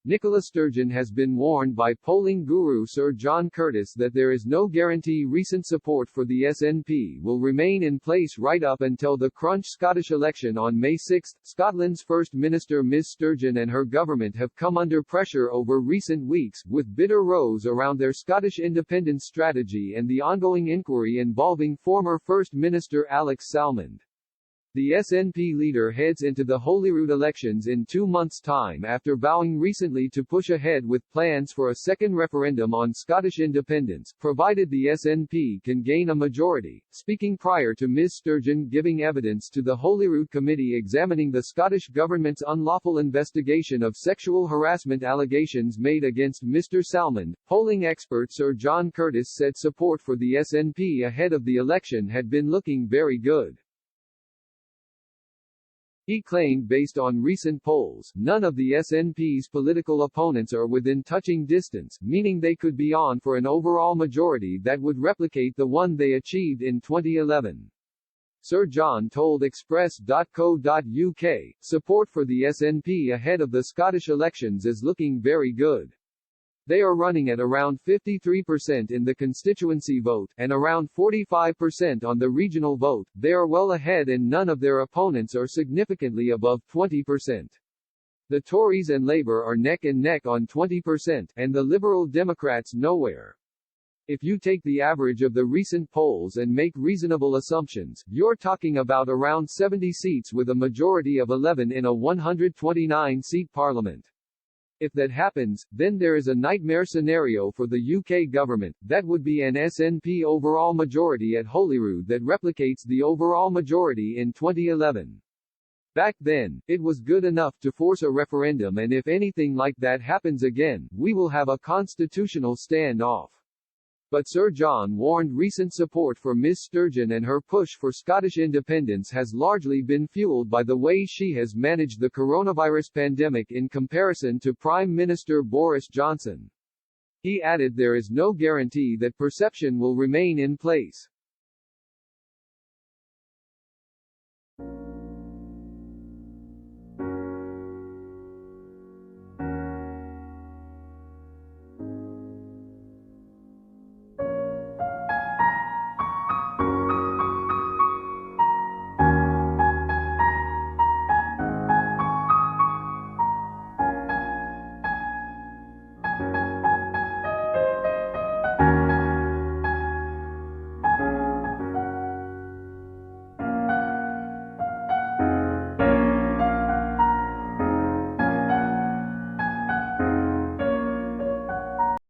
Nicola Sturgeon has been warned by polling guru Sir John Curtice that there is no guarantee recent support for the SNP will remain in place right up until the crunch Scottish election on May 6. Scotland's First Minister Ms Sturgeon and her government have come under pressure over recent weeks, with bitter rows around their Scottish independence strategy and the ongoing inquiry involving former First Minister Alex Salmond. The SNP leader heads into the Holyrood elections in 2 months' time after vowing recently to push ahead with plans for a second referendum on Scottish independence, provided the SNP can gain a majority, speaking prior to Ms Sturgeon giving evidence to the Holyrood Committee examining the Scottish Government's unlawful investigation of sexual harassment allegations made against Mr Salmond. Polling expert Sir John Curtice said support for the SNP ahead of the election had been looking very good. He claimed based on recent polls, none of the SNP's political opponents are within touching distance, meaning they could be on for an overall majority that would replicate the one they achieved in 2011. Sir John told Express.co.uk, support for the SNP ahead of the Scottish elections is looking very good. They are running at around 53% in the constituency vote, and around 45% on the regional vote. They are well ahead and none of their opponents are significantly above 20%. The Tories and Labour are neck and neck on 20%, and the Liberal Democrats nowhere. If you take the average of the recent polls and make reasonable assumptions, you're talking about around 70 seats with a majority of 11 in a 129-seat parliament. If that happens, then there is a nightmare scenario for the UK government. That would be an SNP overall majority at Holyrood that replicates the overall majority in 2011. Back then, it was good enough to force a referendum, and if anything like that happens again, we will have a constitutional standoff. But Sir John warned recent support for Ms Sturgeon and her push for Scottish independence has largely been fueled by the way she has managed the coronavirus pandemic in comparison to Prime Minister Boris Johnson. He added there is no guarantee that perception will remain in place.